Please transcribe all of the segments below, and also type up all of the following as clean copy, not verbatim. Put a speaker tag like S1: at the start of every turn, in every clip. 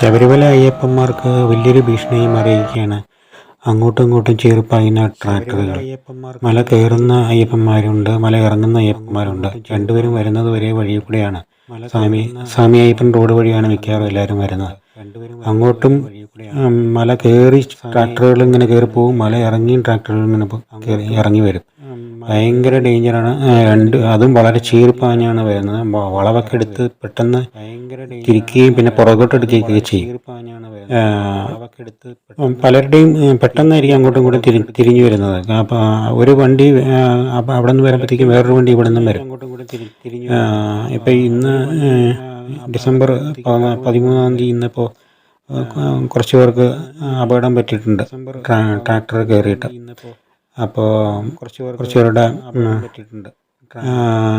S1: ശബരിമല അയ്യപ്പന്മാർക്ക് വലിയൊരു ഭീഷണിയായി മാറിയിരിക്കുകയാണ്. അങ്ങോട്ടും ഇങ്ങോട്ടും ചീറിപ്പായുന്ന ട്രാക്ടറുകൾ. മല കയറുന്ന അയ്യപ്പന്മാരുണ്ട്, മല ഇറങ്ങുന്ന അയ്യപ്പന്മാരുണ്ട്. രണ്ടുപേരും വരുന്നത് ഒരേ വഴിയിൽ കൂടെയാണ്. സ്വാമി അയ്യപ്പൻ റോഡ് വഴിയാണ് മിക്കവാറും എല്ലാവരും വരുന്നത്. അങ്ങോട്ടും മല കയറി ട്രാക്ടറുകൾ ഇങ്ങനെ കയറി പോകും, മല ഇറങ്ങിയും ട്രാക്ടറുകൾ ഇങ്ങനെ ഇറങ്ങി വരും. ഭയങ്കര ഡേഞ്ചറാണ്. അതും വളരെ ചീറിപ്പാഞ്ഞാണ് വരുന്നത്. വളവൊക്കെ എടുത്ത് പെട്ടെന്ന് തിരിക്കുകയും പിന്നെ പുറകോട്ടെടുക്കുകയൊക്കെ ചെയ്യും. പലരുടെയും പെട്ടെന്നായിരിക്കും അങ്ങോട്ടും ഇങ്ങോട്ടും തിരിഞ്ഞു വരുന്നത്. അപ്പോൾ ഒരു വണ്ടി അവിടെ നിന്ന് വരുമ്പോഴത്തേക്കും വേറൊരു വണ്ടി ഇവിടെ നിന്നും വരും. ഇപ്പം ഇന്ന് ഡിസംബർ 13 ഇന്നിപ്പോൾ കുറച്ച് പേർക്ക് അപകടം പറ്റിയിട്ടുണ്ട് ട്രാക്ടർ കയറിയിട്ട്. അപ്പോൾ കുറച്ച് പേരുടെ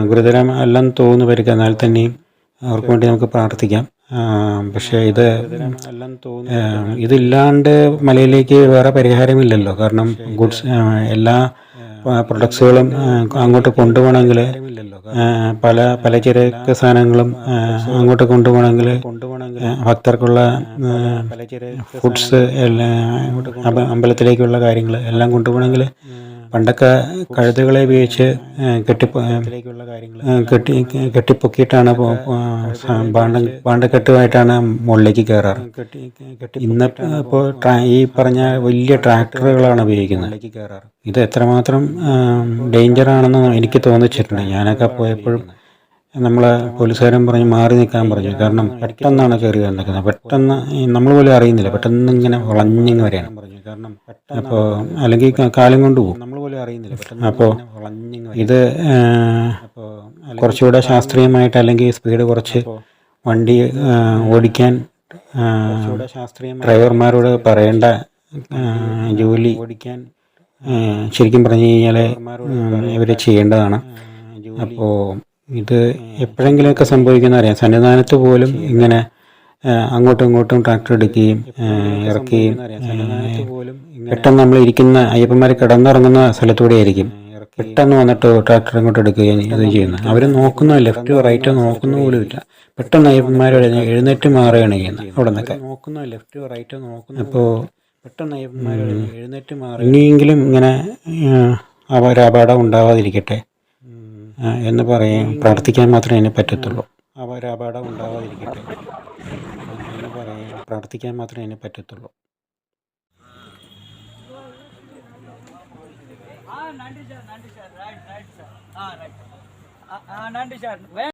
S1: ഗുരുതരം അല്ലെന്ന് തോന്നുന്നു പരിക്ക്. എന്നാൽ തന്നെയും അവർക്ക് വേണ്ടി നമുക്ക് പ്രാർത്ഥിക്കാം. പക്ഷേ ഇതില്ലാണ്ട് മലയിലേക്ക് വേറെ പരിഹാരമില്ലല്ലോ. കാരണം ഗുഡ്സ് എല്ലാ പ്രൊഡക്ട്സുകളും അങ്ങോട്ട് കൊണ്ടുപോകണമെങ്കിൽ പലചരക്ക് സാധനങ്ങളും അങ്ങോട്ട് കൊണ്ടുപോകണമെങ്കിൽ ഭക്തർക്കുള്ള ഫുഡ്സ് അമ്പലത്തിലേക്കുള്ള കാര്യങ്ങൾ എല്ലാം കൊണ്ടുപോകണമെങ്കിൽ പണ്ടൊക്കെ കഴുതുകളെ ഉപയോഗിച്ച് കെട്ടിപ്പൊക്കിയിട്ടാണ് പാണ്ടക്കെട്ടുമായിട്ടാണ് മുകളിലേക്ക് കയറാറ്. ഇപ്പോൾ ഈ പറഞ്ഞ വലിയ ട്രാക്ടറുകളാണ് ഉപയോഗിക്കുന്നത്. ഇത് എത്രമാത്രം ഡേഞ്ചറാണെന്ന് എനിക്ക് തോന്നിച്ചിട്ടുണ്ട്. ഞാനൊക്കെ പോയപ്പോഴും നമ്മളെ പോലീസുകാരൻ പറഞ്ഞ് മാറി നിൽക്കാൻ പറഞ്ഞു. കാരണം പെട്ടെന്നാണ് കയറി വന്നിരിക്കുന്നത്. പെട്ടെന്ന് നമ്മൾ പോലും അറിയുന്നില്ല, പെട്ടെന്ന് ഇങ്ങനെ വളഞ്ഞിങ്ങ് വരെയാണ്. അപ്പോൾ അല്ലെങ്കിൽ കാലം കൊണ്ട് പോകും. അപ്പോൾ ഇത് കുറച്ചുകൂടെ ശാസ്ത്രീയമായിട്ട് അല്ലെങ്കിൽ സ്പീഡ് കുറച്ച് വണ്ടി ഓടിക്കാൻ ഡ്രൈവർമാരോട് പറയേണ്ട ജോലി ശരിക്കും പറഞ്ഞു കഴിഞ്ഞാൽ ഇവർ ചെയ്യേണ്ടതാണ്. അപ്പോൾ ഇത് എപ്പോഴെങ്കിലുമൊക്കെ സംഭവിക്കുന്ന അറിയാം. സന്നിധാനത്ത് പോലും ഇങ്ങനെ അങ്ങോട്ടും ഇങ്ങോട്ടും ട്രാക്ടർ എടുക്കുകയും ഇറക്കുകയും പെട്ടെന്ന് നമ്മൾ ഇരിക്കുന്ന അയ്യപ്പന്മാർ കിടന്നിറങ്ങുന്ന സ്ഥലത്തൂടെ ആയിരിക്കും പെട്ടെന്ന് വന്നിട്ട് ട്രാക്ടർ ഇങ്ങോട്ട് എടുക്കുകയും ഇത് ചെയ്യുന്നത്. അവർ നോക്കുന്ന ലെഫ്റ്റോ റൈറ്റോ നോക്കുന്ന പോലും ഇല്ല. പെട്ടെന്ന് അയ്യപ്പന്മാർ എഴുന്നേറ്റ് മാറുകയാണ് ചെയ്യുന്നത് അവിടെ നിന്നൊക്കെ. അപ്പോൾ ഇനിയെങ്കിലും ഇങ്ങനെ ഒരപകടം ഉണ്ടാവാതിരിക്കട്ടെ എന്ന് പ്രാർത്ഥിക്കാൻ മാത്രമേ അതിനെ പറ്റത്തുള്ളൂ. പ്രാർത്ഥിക്കാൻ മാത്രമേ അതിനെ പറ്റത്തുള്ളൂ.
S2: நன்றி சார். Right sir. நன்றி சார்.